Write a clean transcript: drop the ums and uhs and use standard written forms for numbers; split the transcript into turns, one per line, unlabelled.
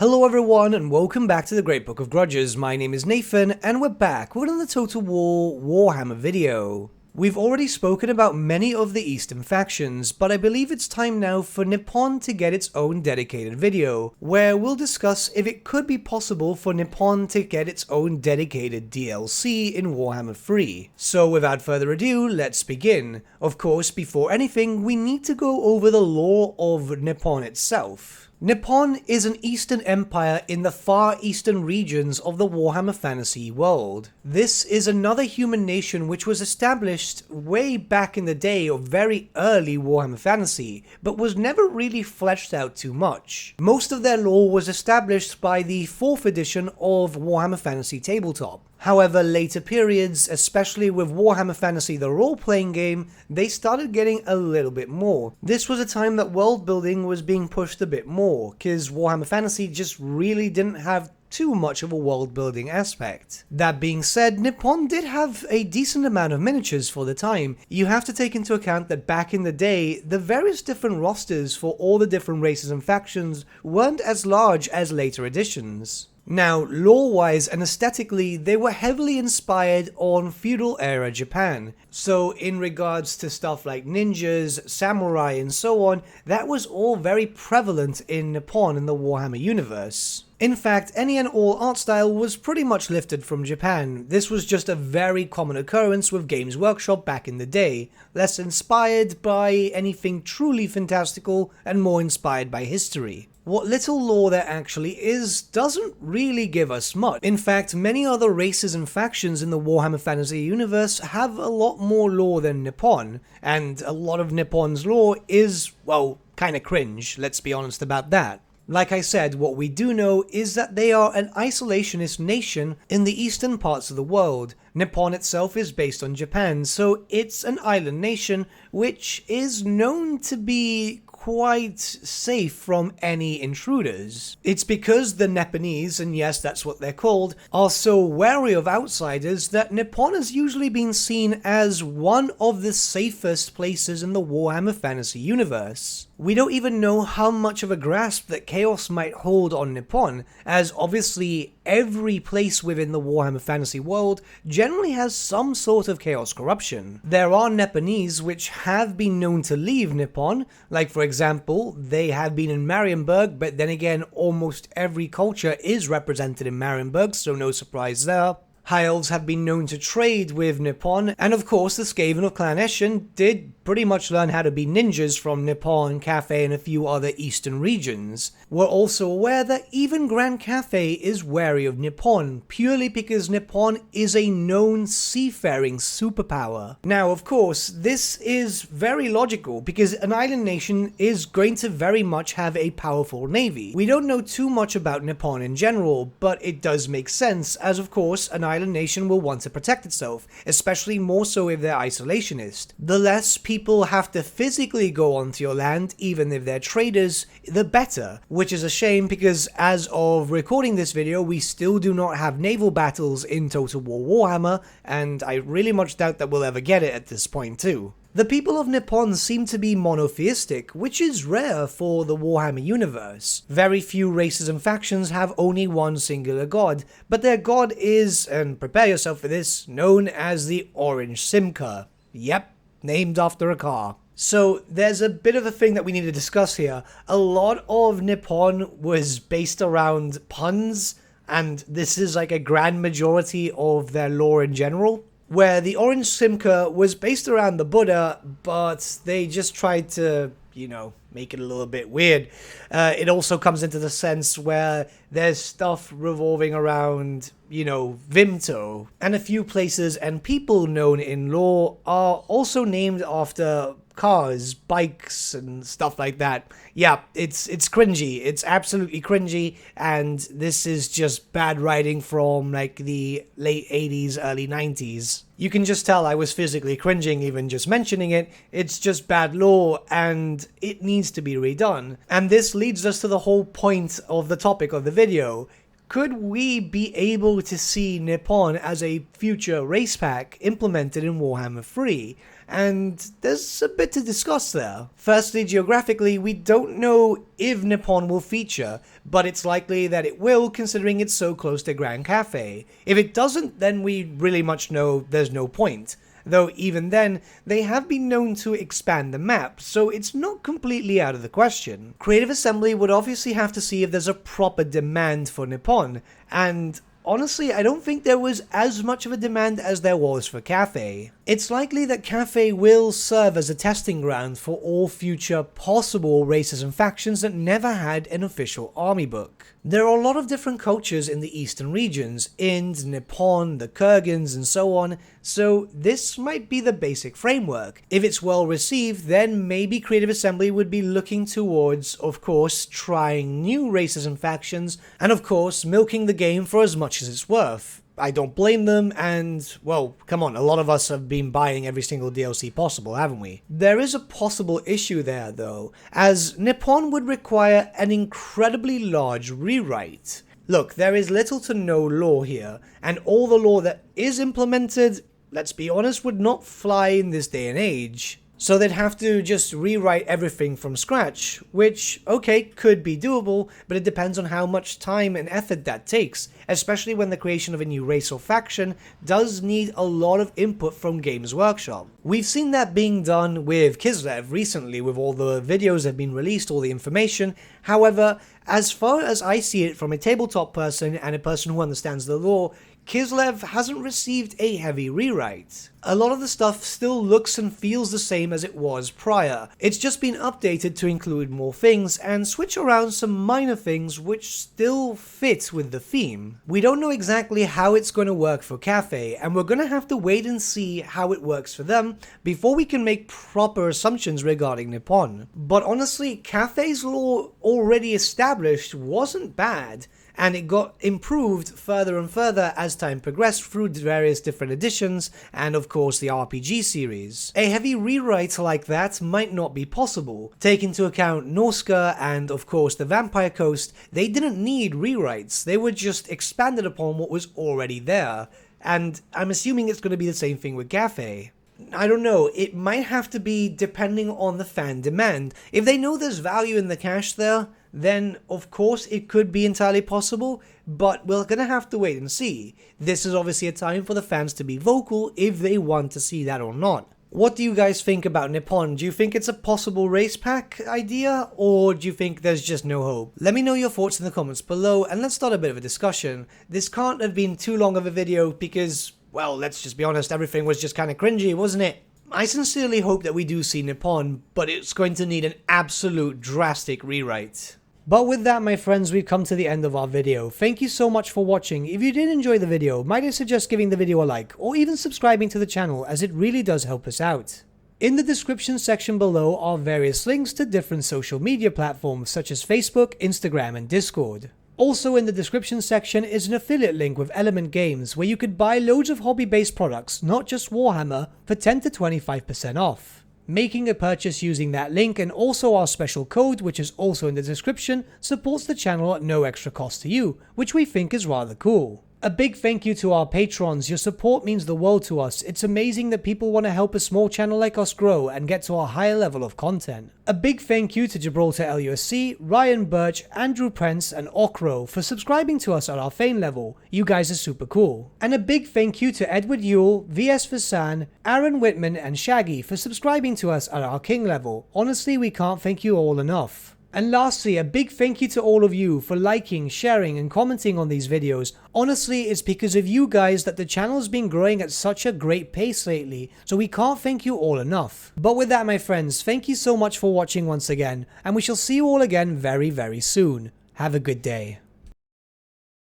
Hello everyone and welcome back to the Great Book of Grudges. My name is Nathan and we're back with another Total War Warhammer video. We've already spoken about many of the Eastern factions, but I believe it's time now for Nippon to get its own dedicated video, where we'll discuss if it could be possible for Nippon to get its own dedicated DLC in Warhammer 3. So without further ado, let's begin. Of course, before anything, we need to go over the lore of Nippon itself. Nippon is an Eastern empire in the far eastern regions of the Warhammer Fantasy world. This is another human nation which was established way back in the day of very early Warhammer Fantasy, but was never really fleshed out too much. Most of their lore was established by the 4th edition of Warhammer Fantasy Tabletop. However, later periods, especially with Warhammer Fantasy the role-playing game, they started getting a little bit more. This was a time that world building was being pushed a bit more, because Warhammer Fantasy just really didn't have too much of a world building aspect. That being said, Nippon did have a decent amount of miniatures for the time. You have to take into account that back in the day, the various different rosters for all the different races and factions weren't as large as later editions. Now, lore-wise and aesthetically, they were heavily inspired on feudal-era Japan. So in regards to stuff like ninjas, samurai and so on, that was all very prevalent in Nippon in the Warhammer universe. In fact, any and all art style was pretty much lifted from Japan. This was just a very common occurrence with Games Workshop back in the day, less inspired by anything truly fantastical and more inspired by history. What little lore there actually is doesn't really give us much. In fact, many other races and factions in the Warhammer Fantasy universe have a lot more lore than Nippon, and a lot of Nippon's lore is, well, kinda cringe, let's be honest about that. Like I said, what we do know is that they are an isolationist nation in the eastern parts of the world. Nippon itself is based on Japan, so it's an island nation which is known to be quite safe from any intruders. It's because the Nepalese, and yes, that's what they're called, are so wary of outsiders that Nippon has usually been seen as one of the safest places in the Warhammer Fantasy universe. We don't even know how much of a grasp that chaos might hold on Nippon, as obviously every place within the Warhammer Fantasy world generally has some sort of chaos corruption. There are Nepalese which have been known to leave Nippon, like for example, they have been in Marienburg, but then again, almost every culture is represented in Marienburg, so no surprise there. High Elves have been known to trade with Nippon, and of course the Skaven of Clan Eshin did pretty much learn how to be ninjas from Nippon, Cathay, and a few other eastern regions. We're also aware that even Grand Cathay is wary of Nippon, purely because Nippon is a known seafaring superpower. Now, of course, this is very logical, because an island nation is going to very much have a powerful navy. We don't know too much about Nippon in general, but it does make sense, as of course, an island nation will want to protect itself, especially more so if they're isolationist. The less people have to physically go onto your land, even if they're traders, the better. Which is a shame because as of recording this video, we still do not have naval battles in Total War Warhammer, and I really much doubt that we'll ever get it at this point too. The people of Nippon seem to be monotheistic, which is rare for the Warhammer universe. Very few races and factions have only one singular god, but their god is, and prepare yourself for this, known as the Orange Simca. Yep, named after a car. So there's a bit of a thing that we need to discuss here. A lot of Nippon was based around puns, and this is like a grand majority of their lore in general, where the Orange Simca was based around the Buddha, but they just tried to, you know, make it a little bit weird. It also comes into the sense where there's stuff revolving around, you know, Vimto, and a few places and people known in lore are also named after cars, bikes, and stuff like that. Yeah, it's cringy. It's absolutely cringy, and this is just bad writing from like the late 80s, early 90s. You can just tell I was physically cringing even just mentioning it. It's just bad lore, and it needs to be redone. And this leads us to the whole point of the topic of the video. Could we be able to see Nippon as a future race pack implemented in Warhammer 3? and there's a bit to discuss there. Firstly, geographically, we don't know if Nippon will feature, but it's likely that it will, considering it's so close to Grand Cafe. If it doesn't, then we really much know there's no point. Though even then, they have been known to expand the map, so it's not completely out of the question. Creative Assembly would obviously have to see if there's a proper demand for Nippon, and honestly, I don't think there was as much of a demand as there was for Cafe. It's likely that Cafe will serve as a testing ground for all future possible races and factions that never had an official army book. There are a lot of different cultures in the eastern regions, Ind, Nippon, the Kurgans, and so on, so this might be the basic framework. If it's well received, then maybe Creative Assembly would be looking towards, of course, trying new races and factions, and of course, milking the game for as much as it's worth. I don't blame them, and, well, come on, a lot of us have been buying every single DLC possible, haven't we? There is a possible issue there, though, as Nippon would require an incredibly large rewrite. Look, there is little to no lore here, and all the lore that is implemented, let's be honest, would not fly in this day and age. So they'd have to just rewrite everything from scratch, which, okay, could be doable, but it depends on how much time and effort that takes, especially when the creation of a new race or faction does need a lot of input from Games Workshop. We've seen that being done with Kislev recently with all the videos that have been released, all the information. However, as far as I see it from a tabletop person and a person who understands the lore, Kislev hasn't received a heavy rewrite. A lot of the stuff still looks and feels the same as it was prior. It's just been updated to include more things and switch around some minor things which still fit with the theme. We don't know exactly how it's going to work for Cafe, and we're going to have to wait and see how it works for them before we can make proper assumptions regarding Nippon. But honestly, Cafe's lore already established wasn't bad, and it got improved further and further as time progressed through various different editions and of course the RPG series. A heavy rewrite like that might not be possible. Take into account Norska and of course the Vampire Coast, they didn't need rewrites, they were just expanded upon what was already there, and I'm assuming it's going to be the same thing with Cafe. I don't know, it might have to be depending on the fan demand. If they know there's value in the cash there, then of course it could be entirely possible, but we're gonna have to wait and see. This is obviously a time for the fans to be vocal if they want to see that or not. What do you guys think about Nippon? Do you think it's a possible race pack idea, or do you think there's just no hope? Let me know your thoughts in the comments below, and let's start a bit of a discussion. This can't have been too long of a video because, well, let's just be honest, everything was just kind of cringy, wasn't it? I sincerely hope that we do see Nippon, but it's going to need an absolute drastic rewrite. But with that, my friends, we've come to the end of our video. Thank you so much for watching. If you did enjoy the video, might I suggest giving the video a like, or even subscribing to the channel, as it really does help us out. In the description section below are various links to different social media platforms such as Facebook, Instagram, and Discord. Also in the description section is an affiliate link with Element Games where you could buy loads of hobby-based products, not just Warhammer, for 10 to 25% off. Making a purchase using that link and also our special code, which is also in the description, supports the channel at no extra cost to you, which we think is rather cool. A big thank you to our patrons. Your support means the world to us. It's amazing that people want to help a small channel like us grow and get to a higher level of content. A big thank you to Gibraltar LUSC, Ryan Bertsche, Andrew Prince, and Okro for subscribing to us at our Fame level. You guys are super cool. And a big thank you to Edward Yule, VS Vasan, Aaron Whitman, and Shaggy for subscribing to us at our King level. Honestly, we can't thank you all enough. And lastly, a big thank you to all of you for liking, sharing, and commenting on these videos. Honestly, it's because of you guys that the channel's been growing at such a great pace lately, so we can't thank you all enough. But with that, my friends, thank you so much for watching once again, and we shall see you all again very, very soon. Have a good day.